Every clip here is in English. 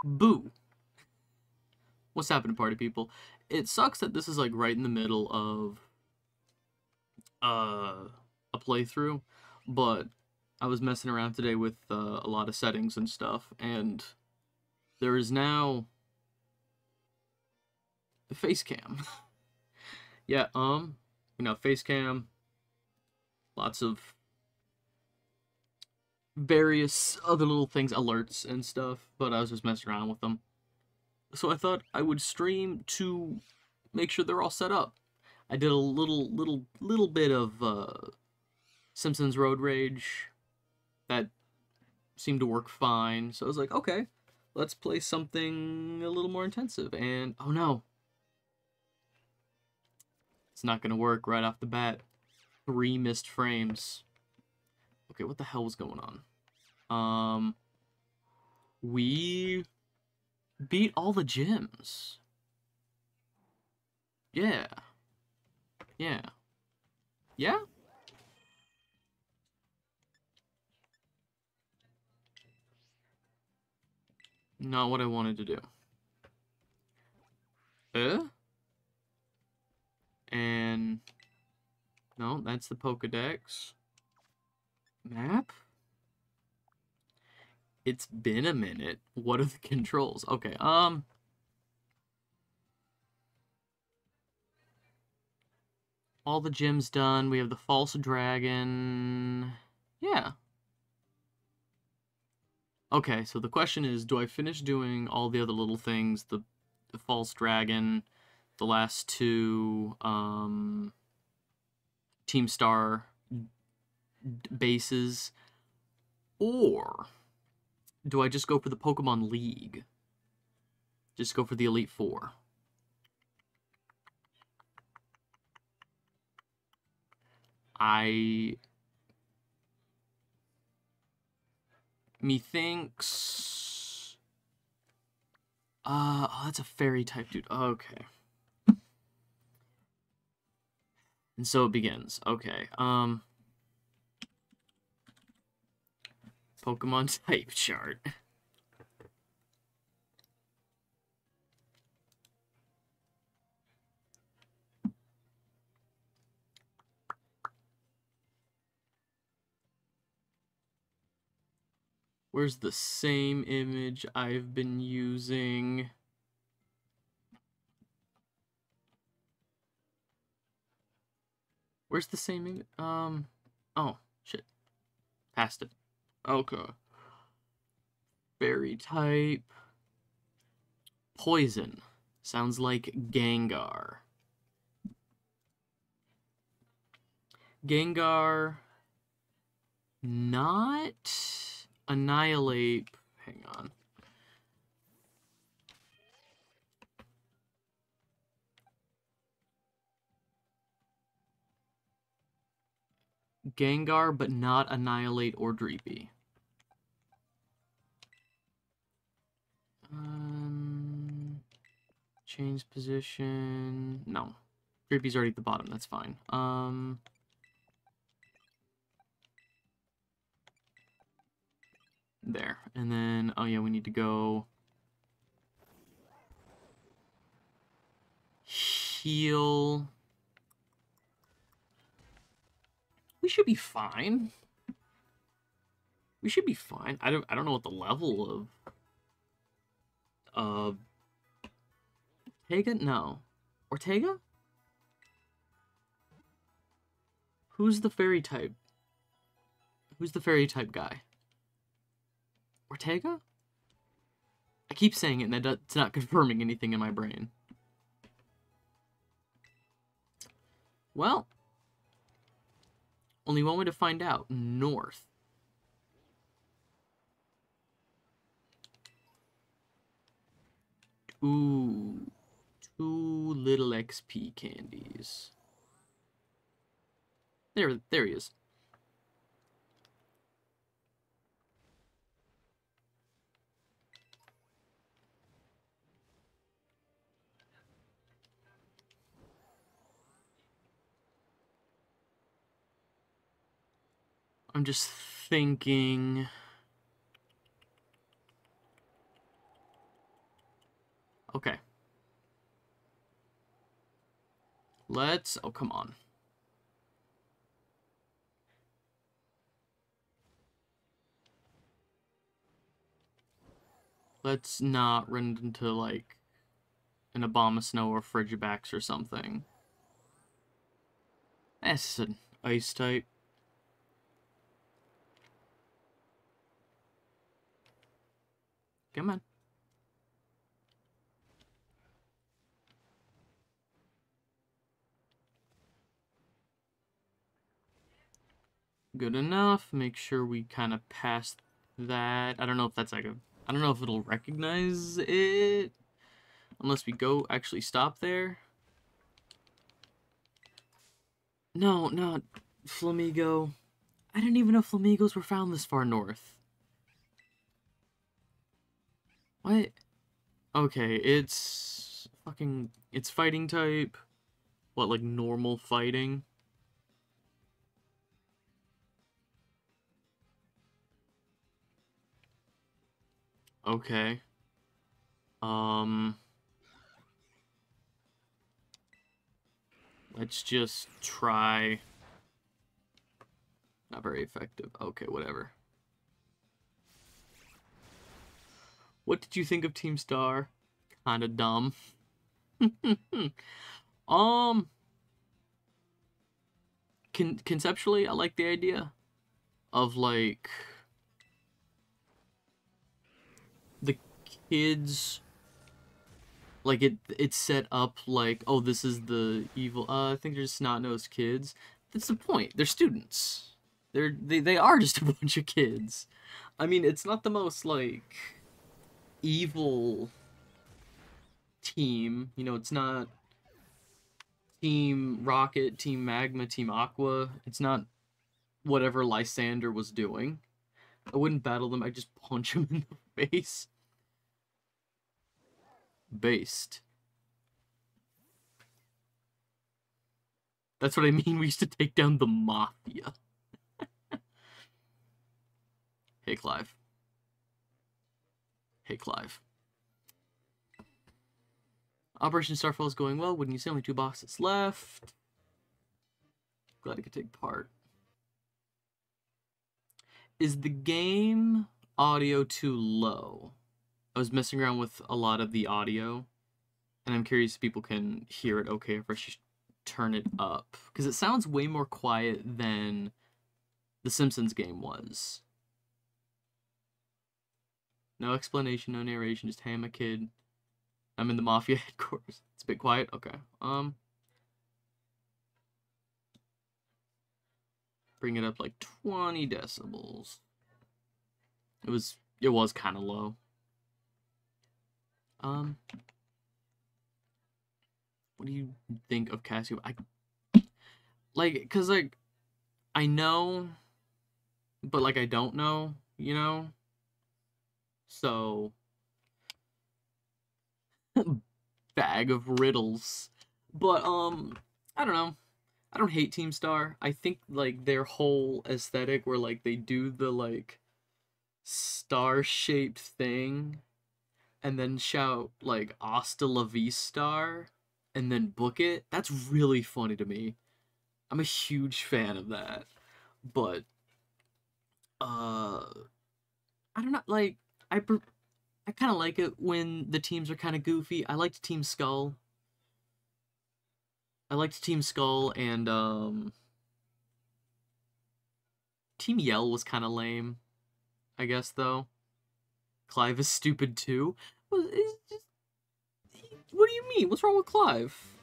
Boo! What's happening, party people? It sucks that this is like right in the middle of a playthrough, but I was messing around today with a lot of settings and stuff, and there is now the face cam. Yeah, face cam, lots of various other little things, alerts and stuff, but I was just messing around with them. So I thought I would stream to make sure they're all set up. I did a little bit of Simpsons Road Rage that seemed to work fine. So I was like, okay, let's play something a little more intensive. And oh no, it's not gonna work right off the bat. 3 missed frames. Okay, what the hell was going on? We beat all the gyms. Yeah. Yeah. Yeah? Not what I wanted to do. And no, that's the Pokedex. Map? It's been a minute. What are the controls? Okay, all the gyms done. We have the false dragon. Yeah. Okay, so the question is, do I finish doing all the other little things, the false dragon, the last 2 Team Star bases, or do I just go for the Pokemon League? Just go for the Elite 4. Methinks... oh, that's a fairy type dude. Okay. And so it begins. Okay, Pokemon type chart. Where's the same image I've been using? Where's the same image? Oh, shit. Passed it. Okay. Fairy type. Poison. Sounds like Gengar. Gengar. Not Annihilate. Hang on. Gengar, but not Annihilate or Dreepy. Change position. No. Dreepy's already at the bottom. That's fine. There. And then, oh yeah, we need to go heal. We should be fine. We should be fine. I don't know what the level of Ortega? No. Ortega? Who's the fairy type? Who's the fairy type guy? Ortega? I keep saying it and it's not confirming anything in my brain. Well, only one way to find out. North. Ooh. 2 little XP candies. There he is. I'm just thinking... Okay. Let's... Oh, come on. Let's not run into, like, an Abomasnow or Frigibax or something. That's an ice type. Come on. Good enough. Make sure we kind of pass that. I don't know if that's like a... I don't know if it'll recognize it. Unless we go actually stop there. No, not Flamigo. I didn't even know Flamigos were found this far north. What? Okay, it's... fucking... It's fighting type. What, like normal fighting? Okay. Let's just try... Not very effective. Okay, whatever. What did you think of Team Star? Kinda dumb. Conceptually, I like the idea of, like, the kids, like, it's set up like, oh, this is the evil, I think they're just snot-nosed kids. That's the point. They're students. They are just a bunch of kids. I mean, it's not the most, like, evil team. You know, it's not Team Rocket, Team Magma, Team Aqua. It's not whatever Lysander was doing. I wouldn't battle them, I'd just punch him in the face. Based. That's what I mean, we used to take down the Mafia. Hey, Clive. Hey, Clive. Operation Starfall is going well. Wouldn't you say? Only 2 boxes left. Glad I could take part. Is the game audio too low? I was messing around with a lot of the audio, and I'm curious if people can hear it okay if I should turn it up. Because it sounds way more quiet than the Simpsons game was. No explanation, no narration, just hey, I'm a kid. I'm in the Mafia headquarters. It's a bit quiet? Okay. Bring it up like 20 decibels. It was kind of low. What do you think of Casio? Cause like, I know, but like I don't know, you know? So, bag of riddles. But, I don't know. I don't hate Team Star. I think, like, their whole aesthetic where, like, they do the, like, star-shaped thing and then shout, like, Hasta la Vista and then book it, that's really funny to me. I'm a huge fan of that. But, I don't know, like, I kind of like it when the teams are kind of goofy. I liked Team Skull. I liked Team Skull, and, Team Yell was kind of lame, I guess, though. Clive is stupid, too. What do you mean? What's wrong with Clive?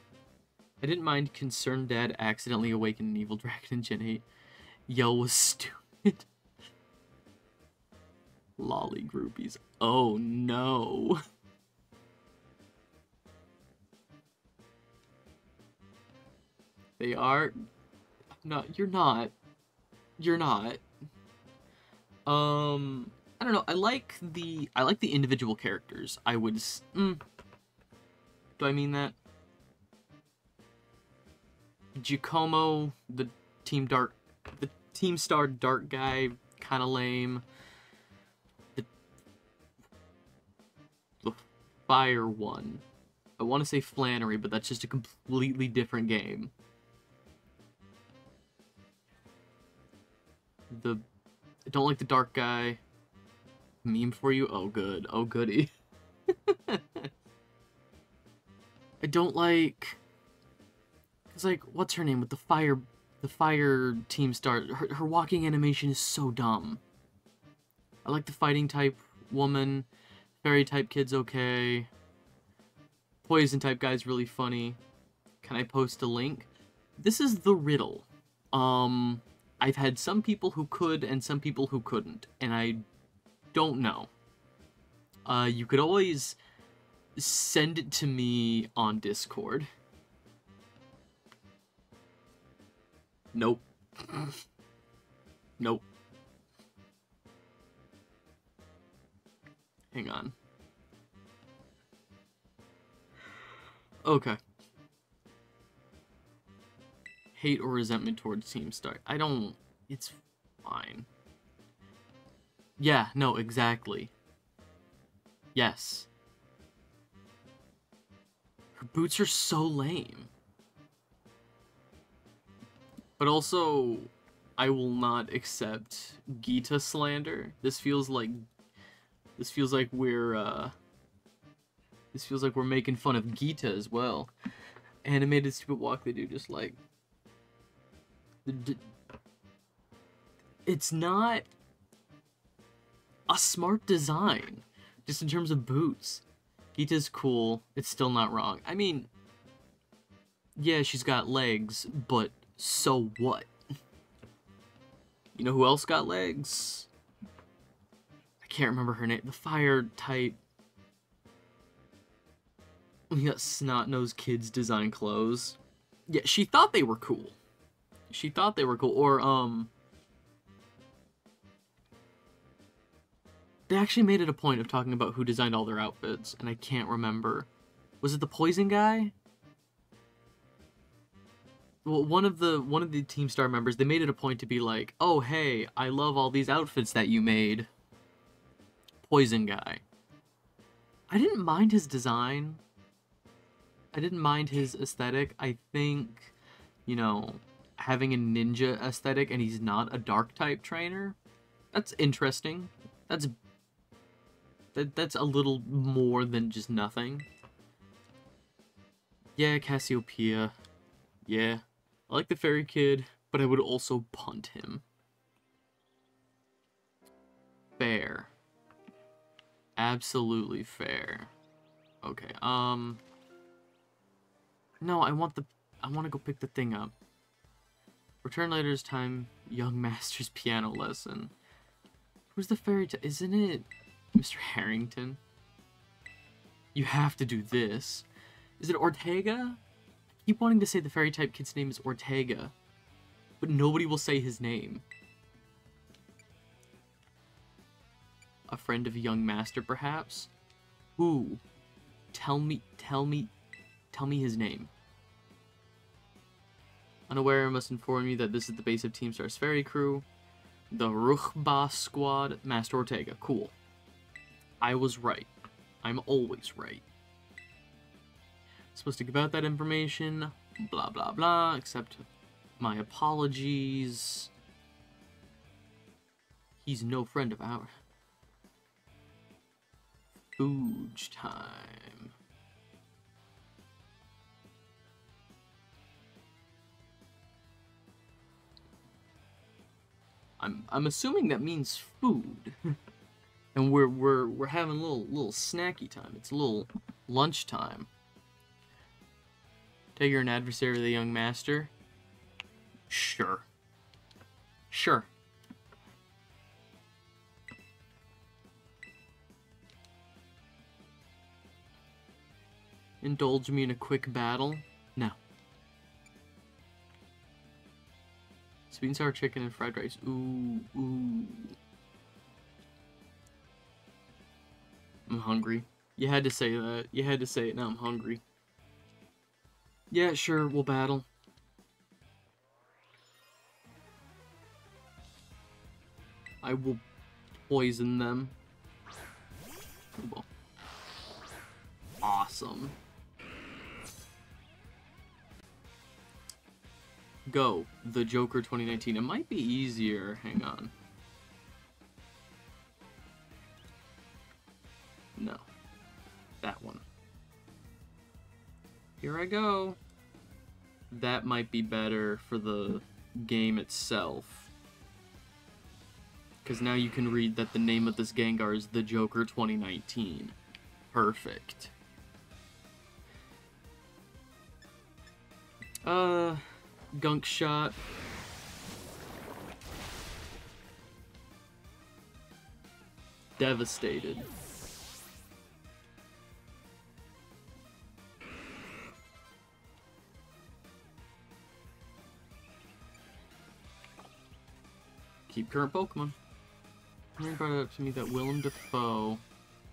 I didn't mind Concerned Dad accidentally awakened an evil dragon in Gen 8. Yell was stupid. Lolly groupies. Oh, no. They are... No, you're not. You're not. I don't know. I like the individual characters. I would... do I mean that? Giacomo, the Team Star Dark guy, kind of lame. The Fire one. I want to say Flannery, but that's just a completely different game. I don't like the dark guy. Meme for you? Oh, good. Oh, goody. I don't like... It's like, what's her name with the fire team star? Her walking animation is so dumb. I like the fighting type woman. Fairy type kid's okay. Poison type guy's really funny. Can I post a link? This is the riddle. I've had some people who could and some people who couldn't, and I don't know. You could always send it to me on Discord. Nope. Nope. Hang on. Okay. Hate or resentment towards Team Star. I don't... It's fine. Yeah, no, exactly. Yes. Her boots are so lame. But also, I will not accept Geeta slander. This feels like we're making fun of Geeta as well. Animated stupid walk they do, just like... It's not a smart design, just in terms of boots. Geeta's cool, it's still not wrong. I mean, yeah, she's got legs, but so what? You know who else got legs? I can't remember her name. The fire type. We got snot-nosed kids design clothes. Yeah, she thought they were cool. She thought they were cool. Or, they actually made it a point of talking about who designed all their outfits, and I can't remember. Was it the Poison guy? Well, one of the Team Star members, they made it a point to be like, oh, hey, I love all these outfits that you made. Poison guy. I didn't mind his design. I didn't mind his aesthetic. I think, you know, having a ninja aesthetic and he's not a dark type trainer, that's interesting. That's a little more than just nothing. Yeah, Cassiopeia. Yeah. I like the fairy kid, but I would also punt him. Fair. Absolutely fair. Okay, no, I want to go pick the thing up. Return later this time, young master's piano lesson. Who's the fairy isn't it Mr. Harrington? You have to do this. Is it Ortega? I keep wanting to say the fairy type kid's name is Ortega, but nobody will say his name. A friend of a young master, perhaps? Who? Tell me his name. Unaware, I must inform you that this is the base of Team Star's Fairy Crew. The Ruchba Squad, Master Ortega. Cool. I was right. I'm always right. Supposed to give out that information. Blah, blah, blah. Accept my apologies. He's no friend of ours. Fooge time. I'm assuming that means food. And we're having a little snacky time. It's a little lunch time. Take you're an adversary of the young master. Sure. Sure. Indulge me in a quick battle? No. Sweet and sour chicken and fried rice. Ooh, ooh. I'm hungry. You had to say that. You had to say it. Now I'm hungry. Yeah, sure, we'll battle. I will poison them. Well, awesome. Go. The Joker 2019. It might be easier. Hang on. No. That one. Here I go. That might be better for the game itself. Because now you can read that the name of this Gengar is The Joker 2019. Perfect. Gunk Shot. Devastated. Keep current Pokemon. Someone brought it up to me that Willem Dafoe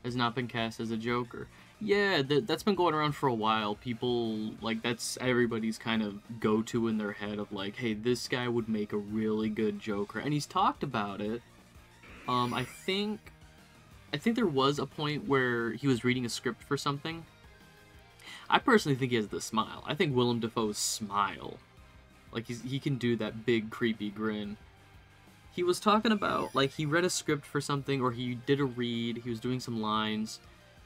has not been cast as a Joker. Yeah, that's been going around for a while. People, like, that's everybody's kind of go-to in their head of, like, hey, this guy would make a really good Joker. And he's talked about it. I think there was a point where he was reading a script for something. I personally think he has the smile. I think Willem Dafoe's smile. Like, he can do that big, creepy grin. He was talking about, like, he read a script for something, or he did a read, he was doing some lines,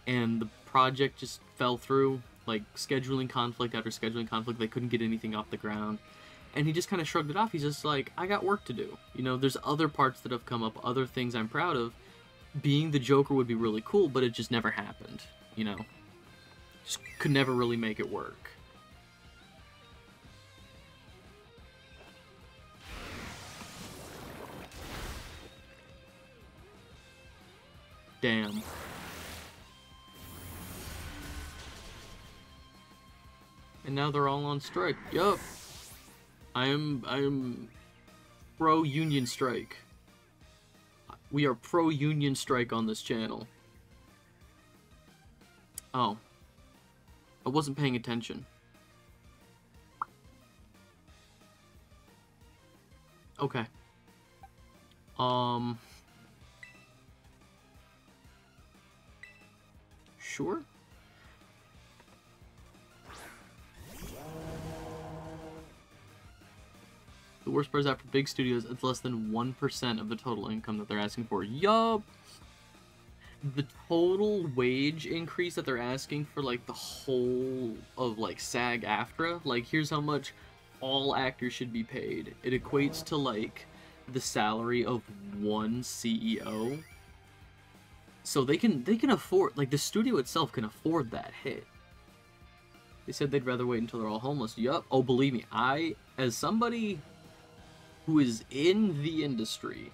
and the project just fell through. Like, scheduling conflict after scheduling conflict, they couldn't get anything off the ground. And he just kind of shrugged it off. He's just like, I got work to do. You know, there's other parts that have come up, other things I'm proud of. Being the Joker would be really cool, but it just never happened, you know? Just could never really make it work. Damn. And now they're all on strike. Yup. I'm pro-union strike. We are pro-union strike on this channel. Oh. I wasn't paying attention. Okay. Sure. The worst part is that for big studios, it's less than 1% of the total income that they're asking for. Yup! The total wage increase that they're asking for, like, the whole of, like, SAG-AFTRA, like, here's how much all actors should be paid. It equates to, like, the salary of one CEO. So they can afford, like, the studio itself can afford that hit. They said they'd rather wait until they're all homeless. Yup. Oh, believe me, I, as somebody who is in the industry,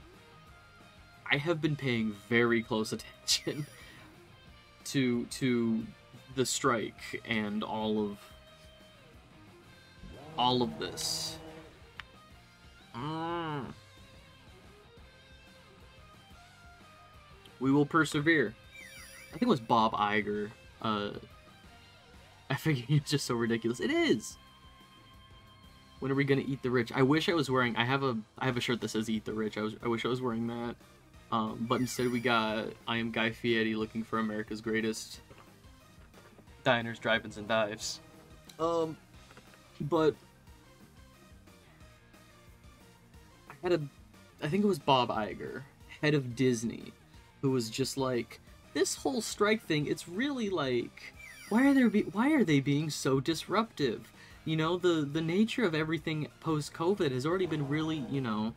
I have been paying very close attention to the strike and all of this. We will persevere. I think it was Bob Iger. I figured it's just so ridiculous. It is. When are we gonna eat the rich? I wish I was wearing. I have a shirt that says "Eat the Rich." I wish I was wearing that. But instead we got I am Guy Fieri looking for America's greatest diners, drive-ins, and dives. But I think it was Bob Iger, head of Disney, who was just like, this whole strike thing, it's really like, why are they being so disruptive? You know, the nature of everything post-COVID has already been really, you know,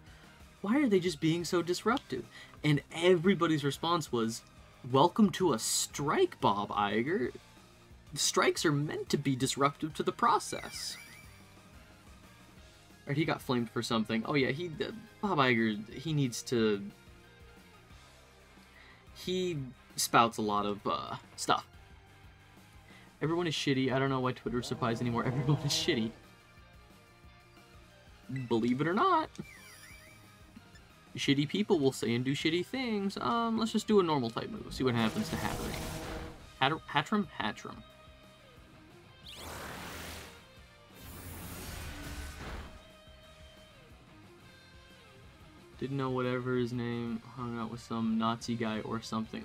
why are they just being so disruptive? And everybody's response was, welcome to a strike, Bob Iger. Strikes are meant to be disruptive to the process. Right, he got flamed for something. Oh yeah, Bob Iger, he needs to... He spouts a lot of stuff. Everyone is shitty. I don't know why Twitter supplies anymore. Everyone is shitty. Believe it or not. Shitty people will say and do shitty things. Let's just do a normal type move. See what happens to Hatterene. Hatterene. Didn't know whatever his name hung out with some Nazi guy or something.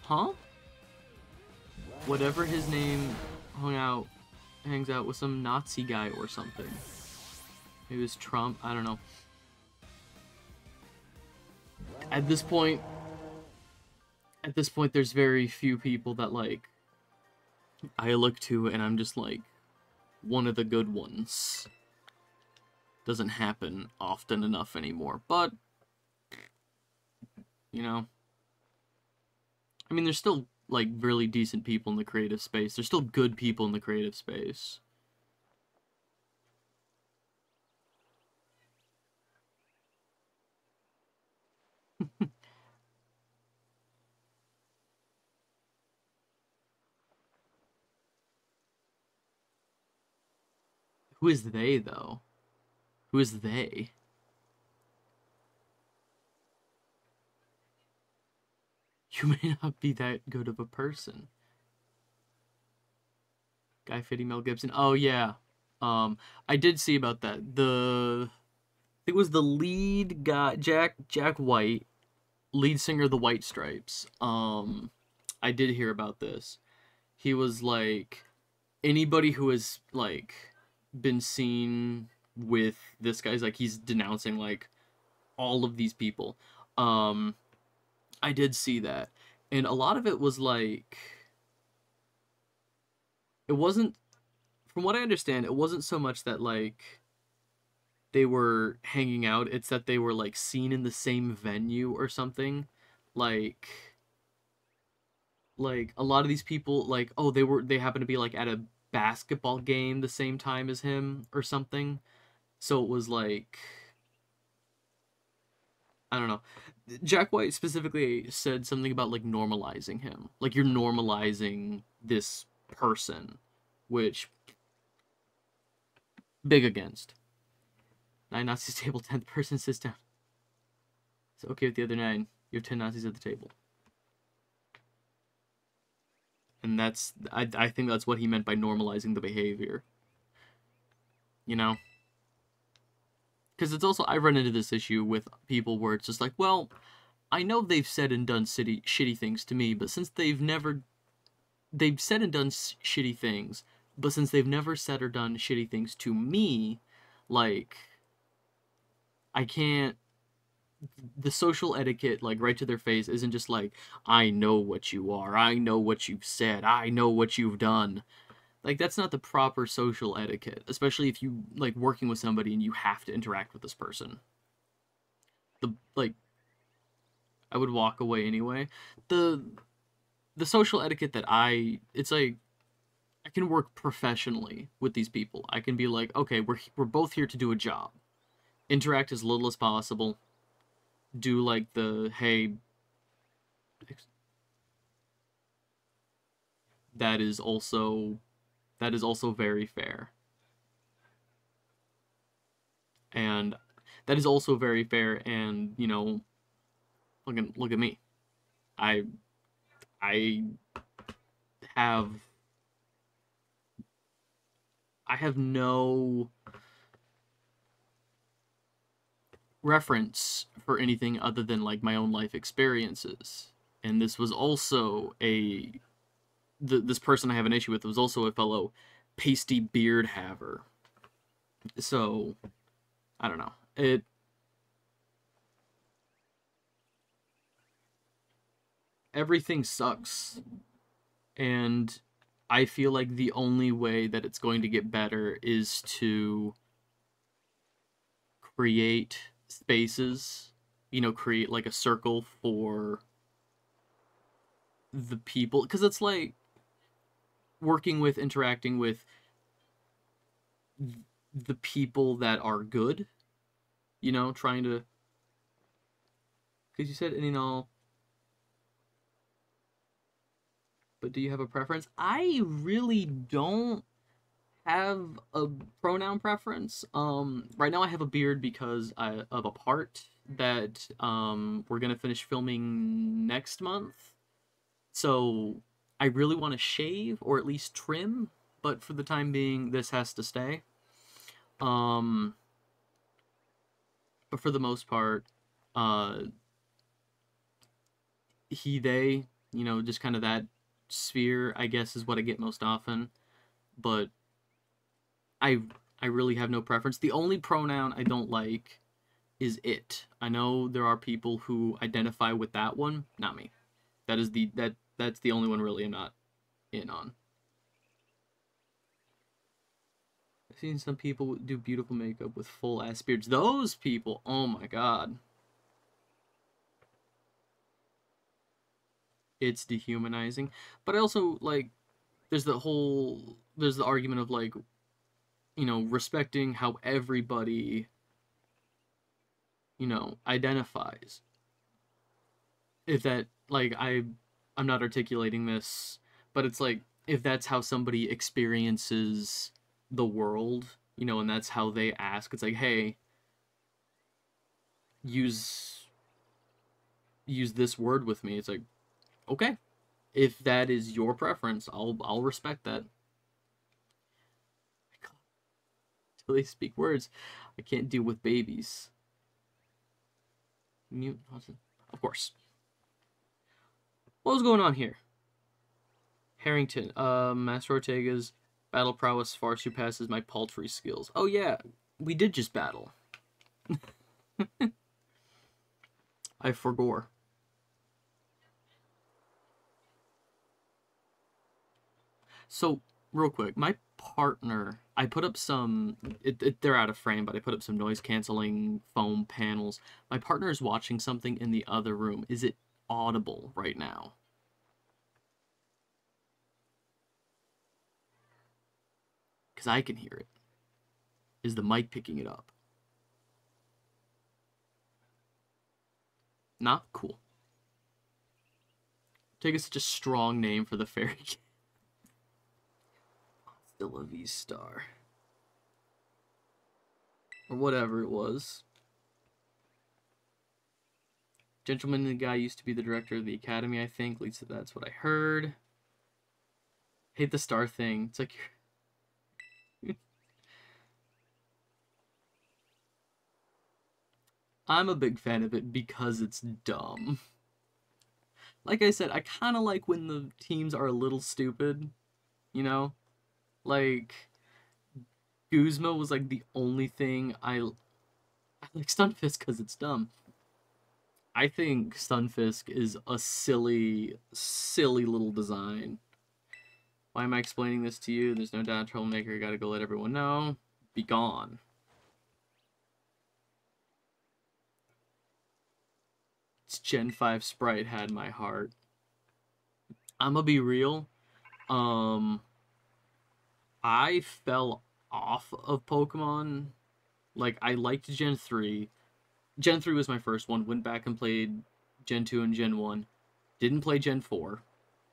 Huh? Whatever his name hung out hangs out with some Nazi guy or something. Maybe it was Trump. I don't know. At this point, there's very few people that, like, I look to and I'm just like, one of the good ones. Doesn't happen often enough anymore, but, you know, I mean, there's still, like, really decent people in the creative space. There's still good people in the creative space. Who is they, though? Who is they? You may not be that good of a person. Guy Fieri, Mel Gibson. Oh, yeah. I did see about that. It was the lead guy, Jack White, lead singer of the White Stripes. I did hear about this. He was like, anybody who has, like, been seen with this guy's, like, he's denouncing, like, all of these people. I did see that. And a lot of it was like, it wasn't, from what I understand, it wasn't so much that, like, they were hanging out, it's that they were, like, seen in the same venue or something. Like a lot of these people, like, oh, they happen to be, like, at a basketball game the same time as him or something. So it was like, I don't know. Jack White specifically said something about, like, normalizing him. Like, you're normalizing this person, which, big against. 9 Nazis table, 10th person sits down. It's okay with the other 9. You have 10 Nazis at the table. And that's, I think that's what he meant by normalizing the behavior. You know? Because it's also, I run into this issue with people where it's just like, well, I know they've said and done shitty things to me, but since they've said and done shitty things, but since they've never said or done shitty things to me, like, I can't, the social etiquette, like, right to their face isn't just like, I know what you are, I know what you've said, I know what you've done. Like, that's not the proper social etiquette, especially if you, like, working with somebody and you have to interact with this person. Like, I would walk away anyway. The social etiquette that it's like, I can work professionally with these people. I can be like, okay, we're both here to do a job. Interact as little as possible. Do, like, the, hey, that is also very fair. And that is also very fair, and, you know, look at me. I have no reference for anything other than, like, my own life experiences. And this was also this person I have an issue with was also a fellow pasty beard haver. So, I don't know. Everything sucks. And I feel like the only way that it's going to get better is to create spaces, you know, create, like, a circle for the people, because it's like interacting with the people that are good, you know, trying to, because you said any and all, but do you have a preference? I really don't have a pronoun preference. Right now I have a beard because of a part that we're gonna finish filming next month. So I really want to shave or at least trim, but for the time being, this has to stay. But for the most part, uh, they, you know, just kind of that sphere, I guess, is what I get most often. But I I really have no preference. The only pronoun I don't like is it. I know there are people who identify with that one, not me. That's the only one really I'm not in on. I've seen some people do beautiful makeup with full ass beards. Those people, oh my god. It's dehumanizing. But I also like there's the argument of like, respecting how everybody, identifies. If that like I'm not articulating this, but it's like if that's how somebody experiences the world, and that's how they ask, it's like, hey, use this word with me. It's like, okay, if that is your preference, I'll respect that. Till they speak words, I can't deal with babies. Mute, of course. What was going on here? Harrington, Master Ortega's battle prowess far surpasses my paltry skills. Oh yeah, we did just battle. I forgore. So, real quick, my partner, I put up some, they're out of frame, but I put up some noise canceling foam panels. My partner is watching something in the other room. Is it audible right now? Because I can hear it. Is the mic picking it up? Not cool. Take such a strong name for the fairy. Still a V-star. Or whatever it was. Gentleman and the guy used to be the director of the academy, I think. At least that's what I heard. Hate the star thing. It's like I'm a big fan of it because it's dumb. Like I said, I kind of like when the teams are a little stupid, you know? Like, Guzma was like the only thing I like Stunfisk because it's dumb. I think Stunfisk is a silly, silly little design. Why am I explaining this to you? There's no doubt troublemaker. Gotta go let everyone know. Be gone. It's Gen 5 Sprite had my heart. I'ma be real. I fell off of Pokemon. Like, I liked Gen 3. Gen 3 was my first one. Went back and played Gen 2 and Gen 1. Didn't play Gen 4.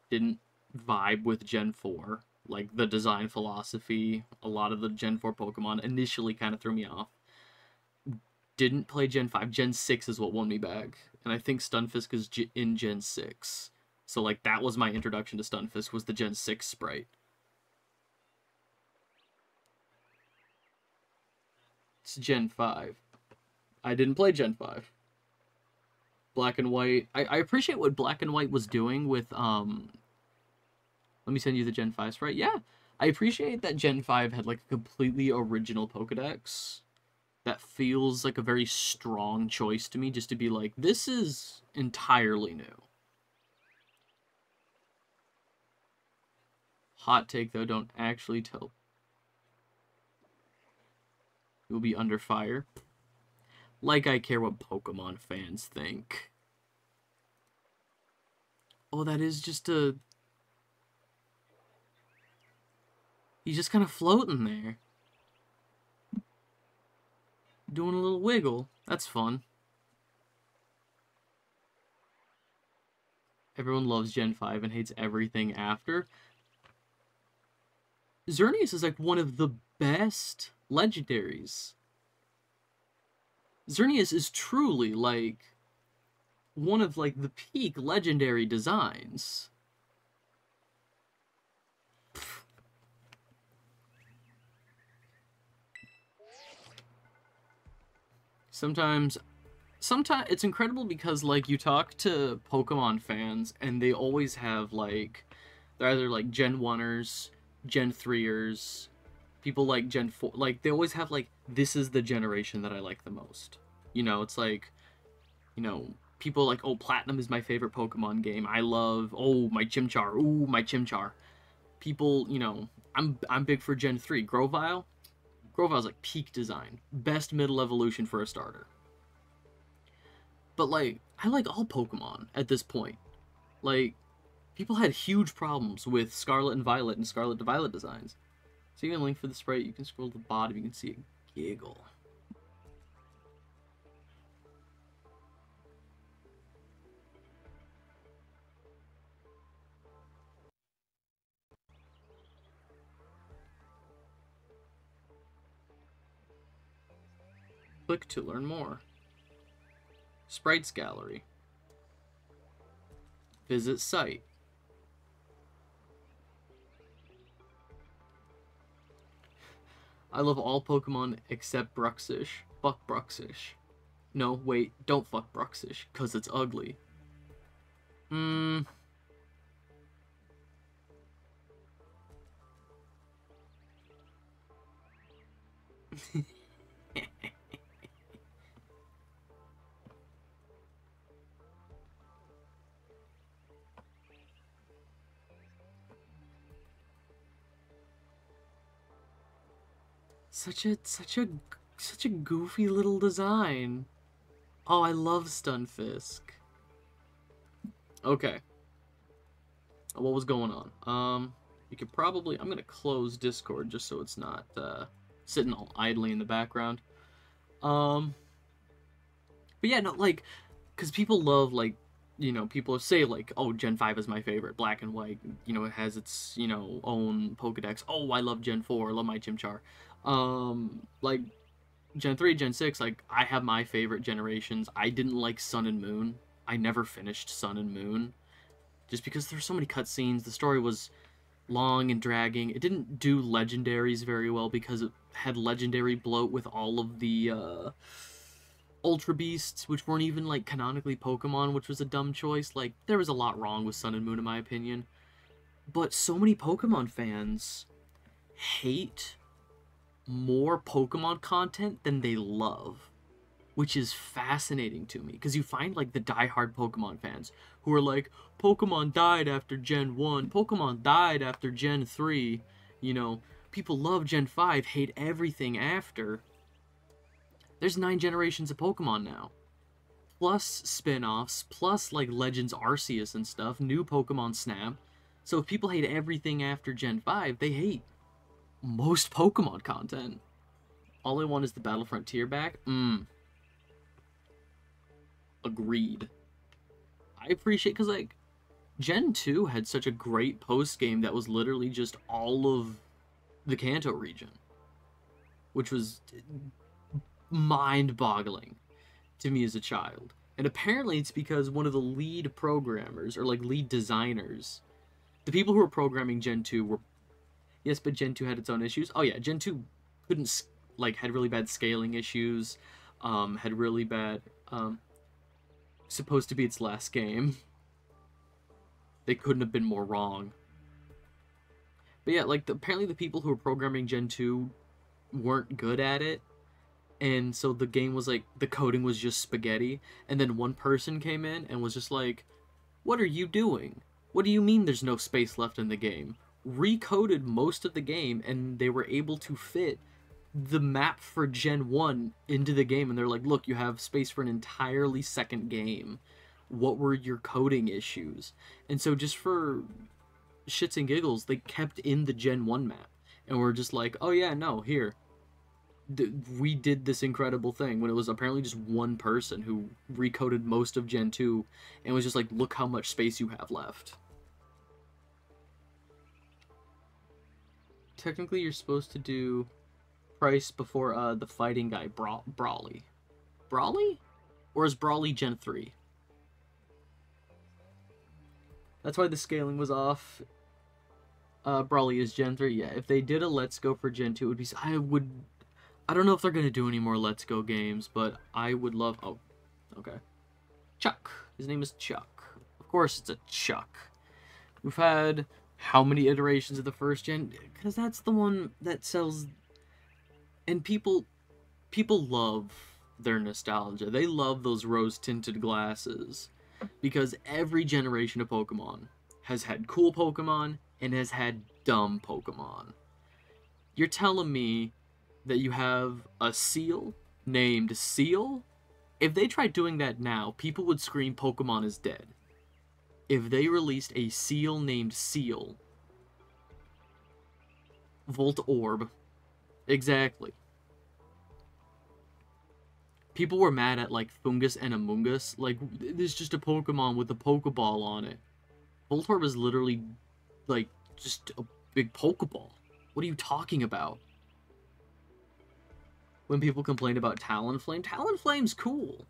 Didn't vibe with Gen 4. Like, the design philosophy, a lot of the Gen 4 Pokemon initially kind of threw me off. Didn't play Gen 5. Gen 6 is what won me back. And I think Stunfisk is in Gen 6. So, like, that was my introduction to Stunfisk, was the Gen 6 sprite. It's Gen 5. I didn't play Gen 5. Black and White. I appreciate what Black and White was doing with, let me send you the Gen 5 sprite. Yeah, I appreciate that Gen 5 had, like, a completely original Pokedex. That feels like a very strong choice to me, just to be like, this is entirely new. Hot take, though, don't actually tell. You'll be under fire. Like I care what Pokemon fans think. Oh, that is just a... He's just kind of floating there. Doing a little wiggle. That's fun. Everyone loves Gen 5 and hates everything after. Xerneas is like one of the best legendaries. Xerneas is truly like one of like the peak legendary designs. Sometimes it's incredible because like you talk to Pokemon fans and they always have like, they're either like Gen 1ers, Gen 3ers, People like Gen 4, like, they always have, like, this is the generation that I like the most. You know, it's like, you know, people like, oh, Platinum is my favorite Pokemon game. I love, oh, my Chimchar. Ooh, my Chimchar. People, you know, I'm big for Gen 3. Grovyle? Grovyle's like peak design. Best middle evolution for a starter. But, like, I like all Pokemon at this point. Like, people had huge problems with Scarlet and Violet and Scarlet to Violet designs. So you can link for the sprite, you can scroll to the bottom, you can see a giggle. Click to learn more. Sprites gallery. Visit site. I love all Pokemon except Bruxish. Fuck Bruxish. No, wait, don't fuck Bruxish, cause it's ugly. Such a goofy little design. Oh, I love Stunfisk. Okay. What was going on? You could probably, I'm gonna close Discord just so it's not sitting all idly in the background. But yeah, no, like, because people love, like, you know, people say, like, oh, Gen 5 is my favorite, Black and White, you know, it has its, you know, own Pokedex. Oh, I love Gen 4, I love my Chimchar. Like, Gen 3, Gen 6, like, I have my favorite generations. I didn't like Sun and Moon. I never finished Sun and Moon. Just because there's so many cutscenes, the story was long and dragging. It didn't do legendaries very well because it had legendary bloat with all of the, Ultra Beasts, which weren't even, like, canonically Pokemon, which was a dumb choice. Like, there was a lot wrong with Sun and Moon, in my opinion. But so many Pokemon fans hate more Pokemon content than they love, which is fascinating to me, because you find, like, the diehard Pokemon fans who are like, Pokemon died after Gen 1, Pokemon died after Gen 3, you know, people love Gen 5, hate everything after. There's 9 generations of Pokemon now, plus spin-offs, plus, like, Legends Arceus and stuff, new Pokemon Snap. So if people hate everything after Gen 5, they hate most Pokemon content. All I want is the Battle Frontier back? Agreed. I appreciate, because, like, Gen 2 had such a great post-game that was literally just all of the Kanto region, which was mind-boggling to me as a child. And apparently it's because one of the lead programmers, or, like, lead designers, the people who were programming Gen 2 were... Yes, but Gen 2 had its own issues. Oh yeah, Gen 2 couldn't, like, had really bad scaling issues, had really bad, supposed to be its last game. They couldn't have been more wrong. But yeah, like, apparently the people who were programming Gen 2 weren't good at it, and so the game was, like, the coding was just spaghetti, and then one person came in and was just like, what are you doing? What do you mean there's no space left in the game? Recoded most of the game, and they were able to fit the map for Gen 1 into the game, and they're like, look, you have space for an entirely second game. What were your coding issues? And so just for shits and giggles, they kept in the Gen 1 map, and we're just like, oh yeah, no, here. We did this incredible thing, when it was apparently just one person who recoded most of Gen 2, and was just like, look how much space you have left. Technically, you're supposed to do price before the fighting guy, Brawly. Brawly? Or is Brawly Gen 3? That's why the scaling was off. Brawly is Gen 3. Yeah, if they did a Let's Go for Gen 2, it would be... I don't know if they're going to do any more Let's Go games, but I would love... Oh, okay. Chuck. His name is Chuck. Of course it's a Chuck. We've had how many iterations of the first gen? Because that's the one that sells And people love their nostalgia. They love those rose-tinted glasses because every generation of Pokemon has had cool Pokemon and has had dumb Pokemon. You're telling me that you have a Seal named Seal? If they tried doing that now, people would scream Pokemon is dead. If they released a Seal named Seal, Voltorb, exactly. People were mad at, like, Fungus and Amoonguss. Like, there's just a Pokemon with a Pokeball on it. Voltorb is literally, like, just a big Pokeball. What are you talking about? When people complain about Talonflame, Talonflame's cool.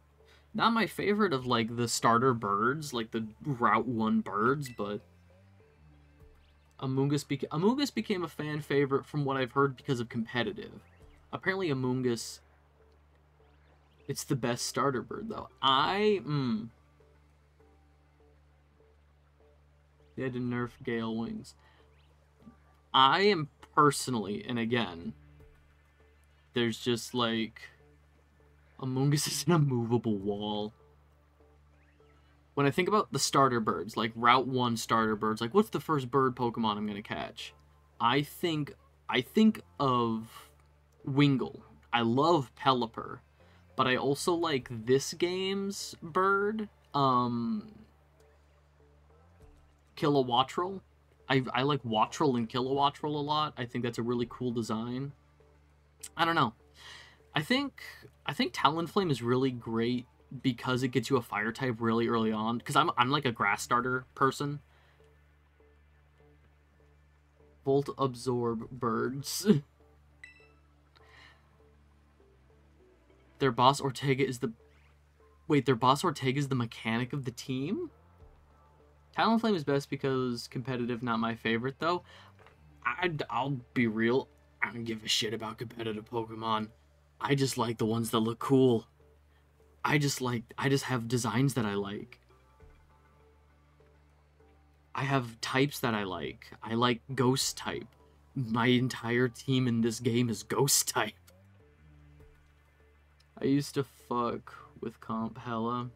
Not my favorite of, like, the starter birds, like the Route 1 birds, but Amoonguss became a fan favorite from what I've heard because of competitive. Apparently Amoonguss, it's the best starter bird, though. They had to nerf Gale Wings. I am personally, and again, there's just, like, Amoonguss is an immovable wall. When I think about the starter birds, like Route 1 starter birds, like what's the first bird Pokemon I'm gonna catch? I think of Wingull. I love Pelipper, but I also like this game's bird, Kilowattrel. I like Wattrel and Kilowattrel a lot. I think that's a really cool design. I don't know. I think Talonflame is really great because it gets you a fire type really early on. Because I'm like a grass starter person. Volt absorb birds. Their boss Ortega is the... Wait, their boss Ortega is the mechanic of the team? Talonflame is best because competitive, not my favorite, though. I'll be real. I don't give a shit about competitive Pokemon. I just like the ones that look cool. I just have designs that I like. I have types that I like. I like Ghost type. My entire team in this game is Ghost type. I used to fuck with Comp hella.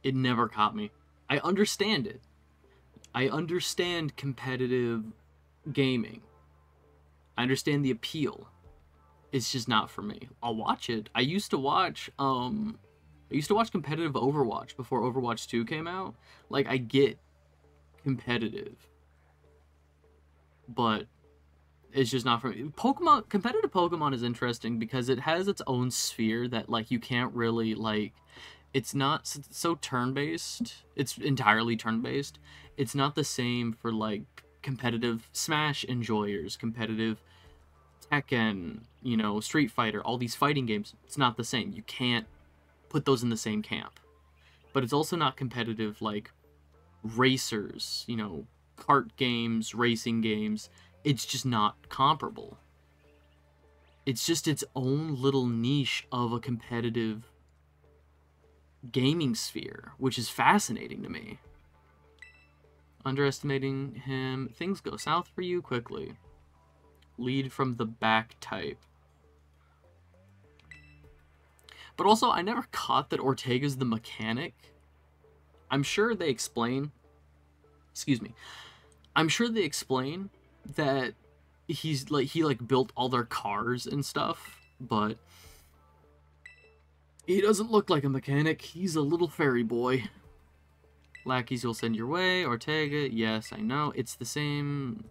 It never caught me. I understand it. I understand competitive gaming. I understand the appeal. It's just not for me. I'll watch it. I used to watch competitive Overwatch before Overwatch 2 came out. Like, I get competitive, but it's just not for me. Competitive Pokemon is interesting because it has its own sphere that, like, you can't really, like, it's not so turn-based. It's entirely turn-based. It's not the same for, like, competitive Smash enjoyers, competitive Tekken, you know, Street Fighter, all these fighting games. It's not the same. You can't put those in the same camp. But it's also not competitive like racers, you know, kart games, racing games. It's just not comparable. It's just its own little niche of a competitive gaming sphere, which is fascinating to me. Underestimating him. Things go south for you quickly. Lead from the back type. But also, I never caught that Ortega's the mechanic. I'm sure they explain... Excuse me. I'm sure they explain that he built all their cars and stuff, but he doesn't look like a mechanic. He's a little fairy boy. Lackeys will send your way. Ortega, yes, I know. It's the same...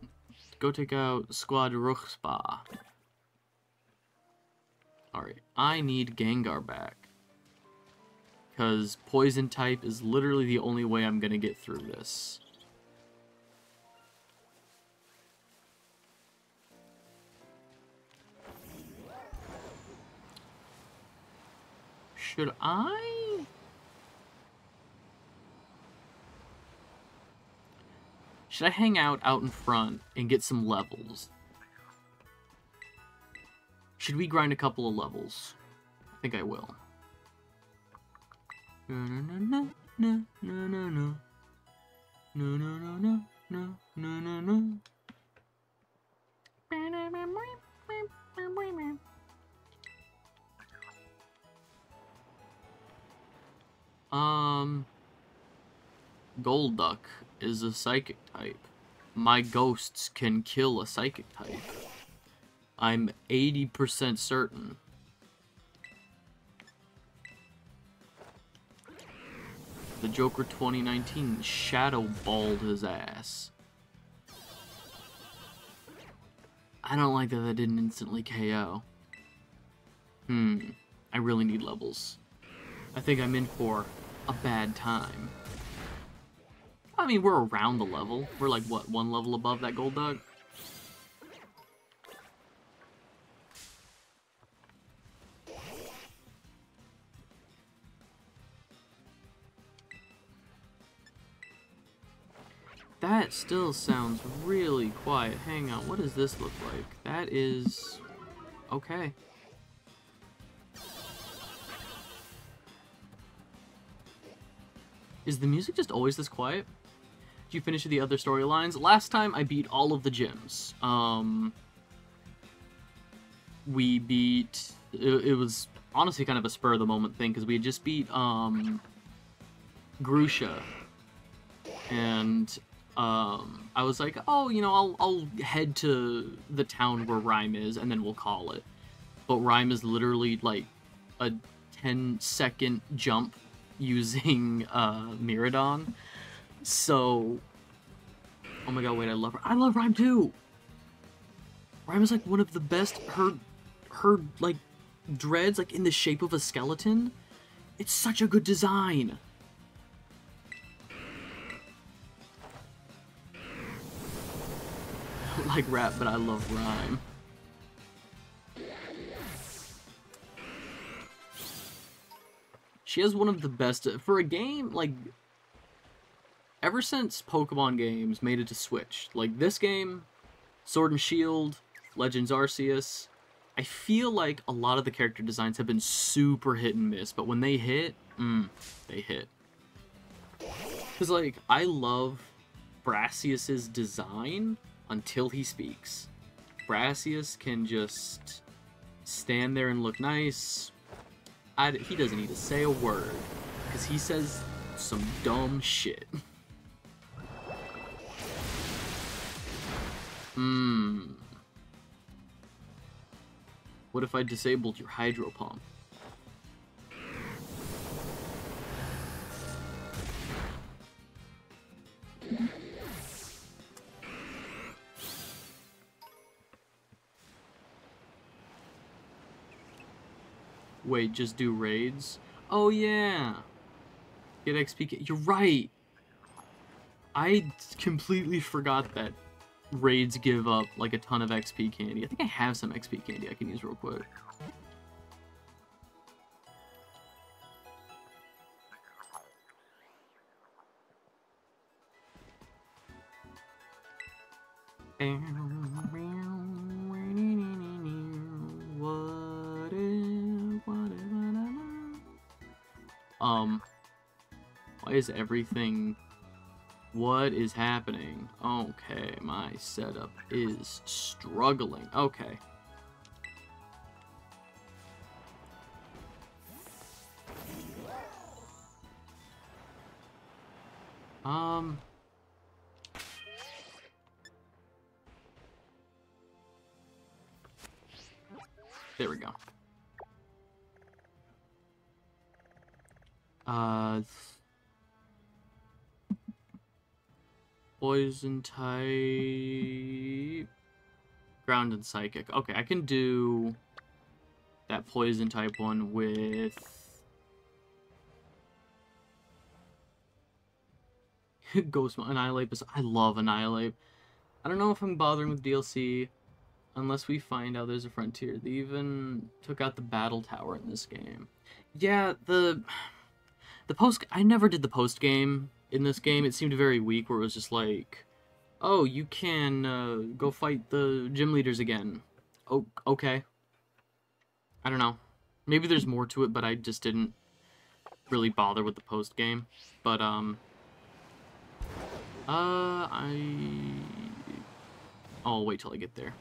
Go take out Squad Ruchspa. Alright, I need Gengar back. Because Poison type is literally the only way I'm gonna get through this. Should I? Should I hang out in front and get some levels? Should we grind a couple of levels? I think I will. Golduck is a psychic type. My ghosts can kill a psychic type. I'm 80% certain. The Joker 2019 shadow balled his ass. I don't like that that didn't instantly KO. I really need levels. I think I'm in for a bad time. I mean, we're around the level. We're like, what, one level above that Golduck? That still sounds really quiet. Hang on, what does this look like? That is... okay. Is the music just always this quiet? Did you finish the other storylines? Last time I beat all of the gyms. We beat... It was honestly kind of a spur of the moment thing, because we had just beat, Grusha. And, I was like, oh, you know, I'll head to the town where Rhyme is, and then we'll call it. But Rhyme is literally, like, a 10-second jump using, Miraidon. So... oh my god, wait, I love her. I love Rhyme too! Rhyme is, like, one of the best... Her, like, dreads, like, in the shape of a skeleton. It's such a good design! I don't like rap, but I love Rhyme. She has one of the best... for a game, like... ever since Pokemon games made it to Switch, like this game, Sword and Shield, Legends Arceus, I feel like a lot of the character designs have been super hit and miss, but when they hit, they hit. Because, like, I love Brassius's design until he speaks. Brassius can just stand there and look nice. He doesn't need to say a word, because he says some dumb shit. What if I disabled your Hydro Pump? Wait, just do raids? Oh yeah! Get XP... you're right! I completely forgot that raids give up, like, a ton of XP candy. I think I have some XP candy I can use real quick. Why is everything... what is happening? Okay, my setup is struggling. Okay. There we go. Poison type... ground and psychic. Okay, I can do that poison type one with... Ghost Annihilate. I love Annihilate. I don't know if I'm bothering with DLC unless we find out there's a frontier. They even took out the battle tower in this game. Yeah, the post... I never did the post game in this game. It seemed very weak, where it was just like, oh, you can go fight the gym leaders again. Oh, okay. I don't know. Maybe there's more to it, but I just didn't really bother with the post game. But I'll wait till I get there.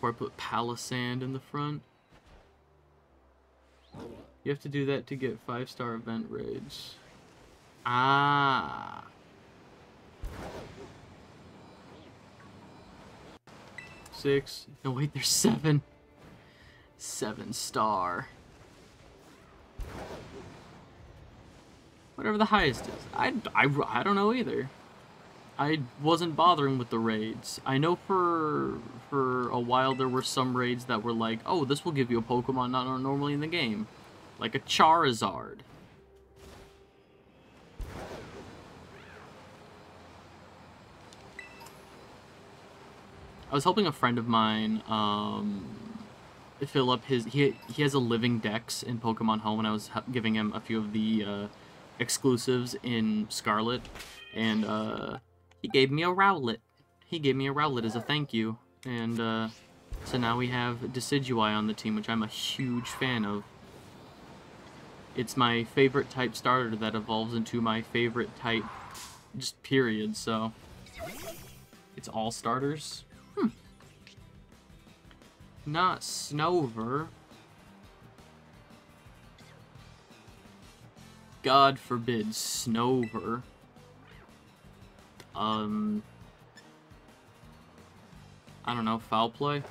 Before I put Palisand in the front. You have to do that to get 5-star event raids. Ah. 6. No, wait, there's 7. 7-star. Whatever the highest is. I don't know either. I wasn't bothering with the raids. I know for a while there were some raids that were like, oh, this will give you a Pokemon not normally in the game. Like a Charizard. I was helping a friend of mine fill up his... He has a living dex in Pokemon Home, and I was giving him a few of the exclusives in Scarlet, and he gave me a Rowlet. He gave me a Rowlet as a thank you, and so now we have Decidueye on the team, which I'm a huge fan of. It's my favorite type starter that evolves into my favorite type, just period, so... It's all starters? Not Snover. God forbid Snover. I don't know, foul play?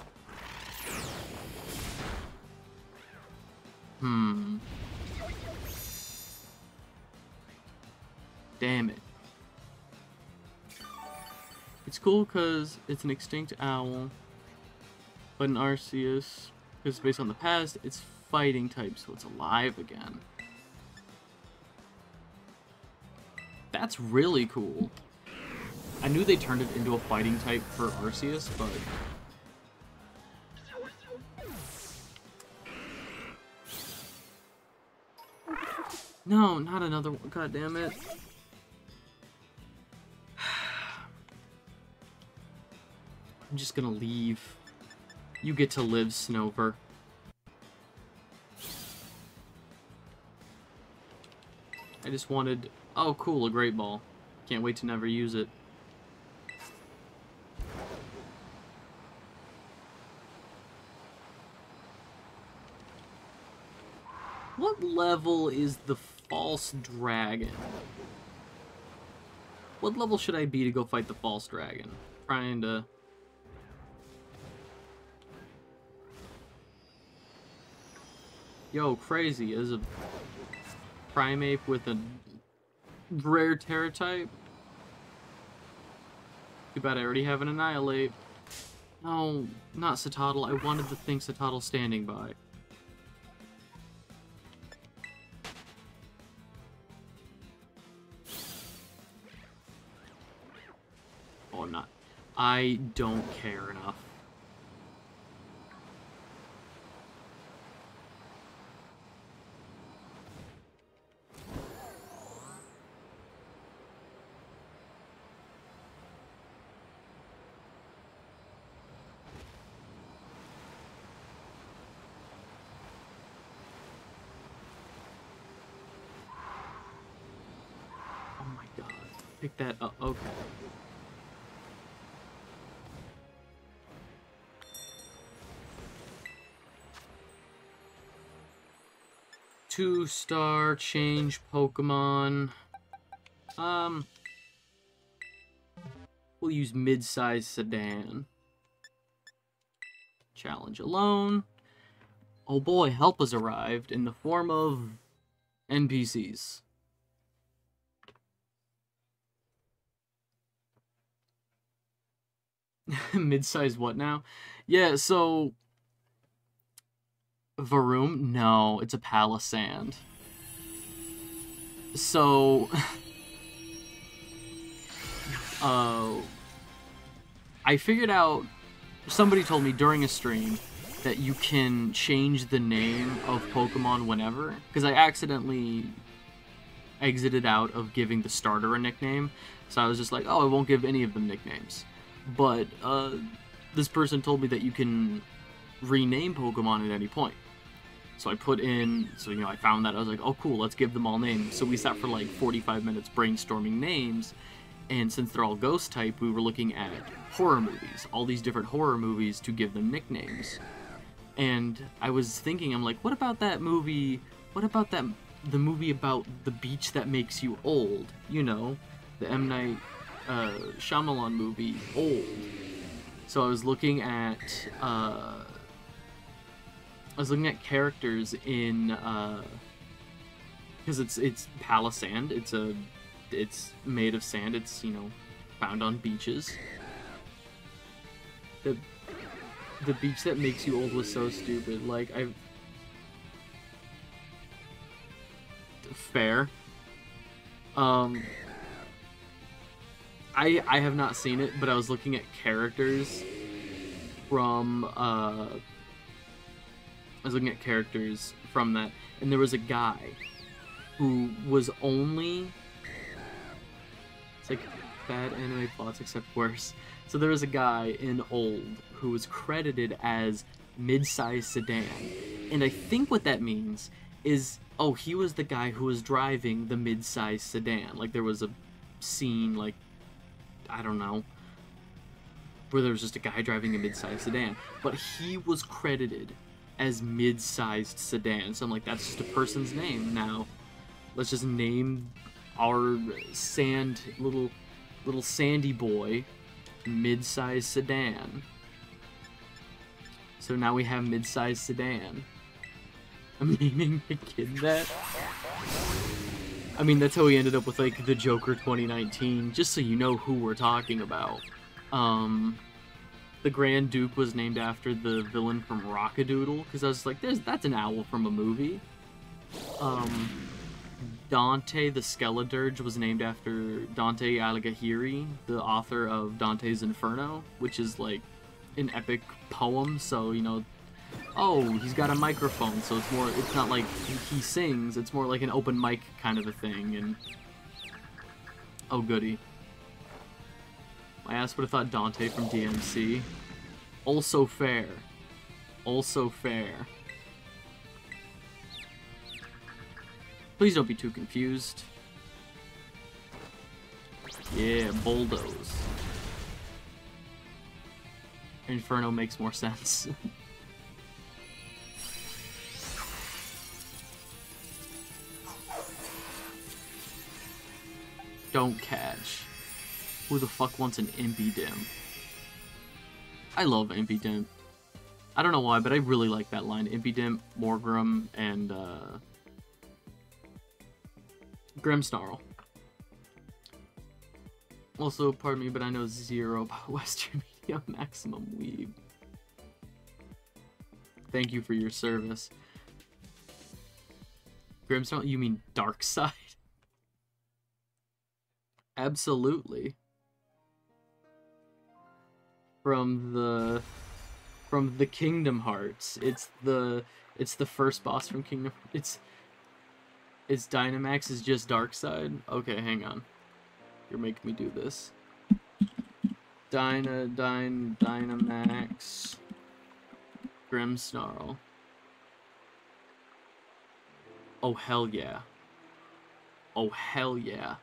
Damn it. It's cool because it's an extinct owl, but an Arceus, because it's based on the past, it's fighting type, so it's alive again. That's really cool. I knew they turned it into a fighting type for Arceus, but... No, not another one. God damn it. I'm just gonna leave. You get to live, Snover. I just wanted... Oh, cool, a Great Ball. Can't wait to never use it. What level is the False Dragon? What level should I be to go fight the False Dragon? Trying to... Yo, crazy. Is a Primeape with a rare Terra type? Too bad I already have an Annihilate. No, not Citadel. I wanted the thing Citadel standing by. Oh, I'm not. I don't care enough. Pick that up. Okay. Two-star change Pokemon. We'll use mid-size sedan. Challenge alone. Oh boy, help has arrived in the form of NPCs. Mid-size what now? Yeah, so... Varoom? No, it's a Palisand. So... I figured out... Somebody told me during a stream that you can change the name of Pokemon whenever. Because I accidentally exited out of giving the starter a nickname. So I was just like, oh, I won't give any of them nicknames. But this person told me that you can rename Pokemon at any point. So I put in, I found that. I was like, oh cool, let's give them all names. So we sat for like 45 minutes brainstorming names, And since they're all ghost type, we were looking at horror movies, all these different horror movies to give them nicknames. And I was thinking, I'm like, what about that movie? What about the movie about the beach that makes you old? You know, the M. Night Shyamalan movie, Old. So I was looking at characters in because it's Palisand. It's made of sand. It's, you know, found on beaches. The beach that makes you old was so stupid. Like, fair. I have not seen it, but I was looking at characters from that, and there was a guy who was only... It's like bad anime plots except worse. So there was a guy in Old who was credited as mid-size sedan. And I think what that means is, oh, he was the guy who was driving the mid-size sedan. Like, there was a scene, like, I don't know, where there was just a guy driving a mid-sized sedan. But he was credited as mid-sized sedan. So I'm like, that's just a person's name now. Let's just name our little sandy boy mid-sized sedan. So now we have mid-sized sedan. I'm naming the kid that. I mean, that's how we ended up with, like, the Joker 2019, just so you know who we're talking about. The Grand Duke was named after the villain from Rockadoodle, because I was like, that's an owl from a movie. Dante the Skeledirge was named after Dante Alighieri, the author of Dante's Inferno, which is, like, an epic poem, so, you know, oh, he's got a microphone, so it's not like he sings, it's more like an open mic kind of a thing, and oh goody. My ass would have thought Dante from DMC. Also fair. Also fair. Please don't be too confused. Yeah, bulldoze. Inferno makes more sense. Don't catch. Who the fuck wants an Impidimp? I love Impidimp. I don't know why, but I really like that line. Impidimp, Morgrem, and Grimmsnarl. Also, pardon me, but I know zero about Western Media Maximum Weeb. Thank you for your service. Grimmsnarl, you mean Darkseid? Absolutely. From the Kingdom Hearts. It's the first boss from Kingdom. It's Dynamax is just Darkseid. Okay, hang on. You're making me do this. Dynamax Grimmsnarl. Oh hell yeah. Oh hell yeah.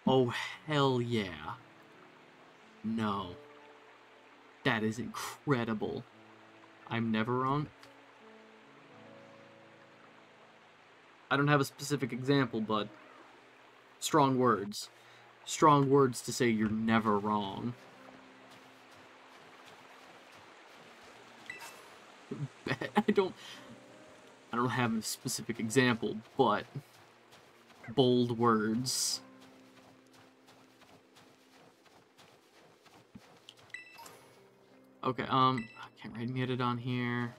Oh hell yeah. No. That is incredible. I'm never wrong. I don't have a specific example, but strong words. Strong words to say you're never wrong. I don't have a specific example, but bold words. Okay, I can't write muted on here.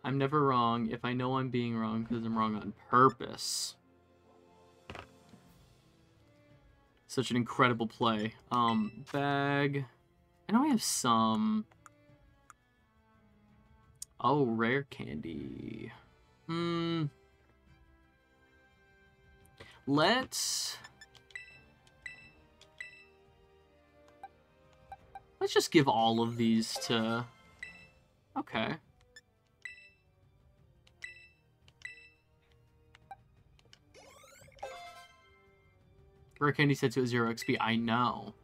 I'm never wrong if I know I'm being wrong because I'm wrong on purpose. Such an incredible play. Bag. I know I have some. Oh, rare candy. Let's just give all of these to... Okay. Rare Candy sets you at 0 XP. I know.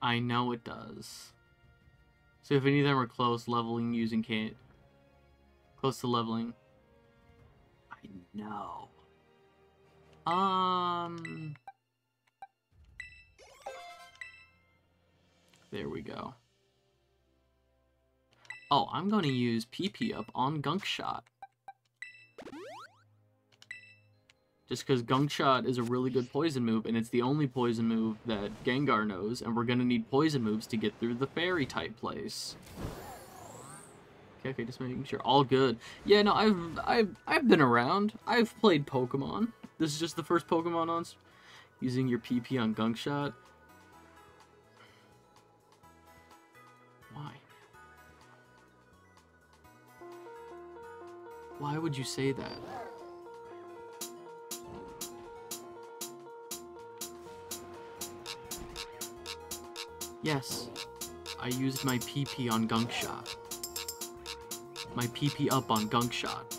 I know it does. So if any of them are close, leveling using can't... Close to leveling. I know. There we go. Oh, I'm going to use PP up on Gunk Shot. Just because Gunk Shot is a really good poison move, and it's the only poison move that Gengar knows, and we're going to need poison moves to get through the fairy-type place. Okay, just making sure. All good. Yeah, no, I've been around. I've played Pokemon. This is just the first Pokemon on using your PP on Gunk Shot. Why? Why would you say that? Yes, I used my PP on Gunk Shot. My PP up on Gunk Shot.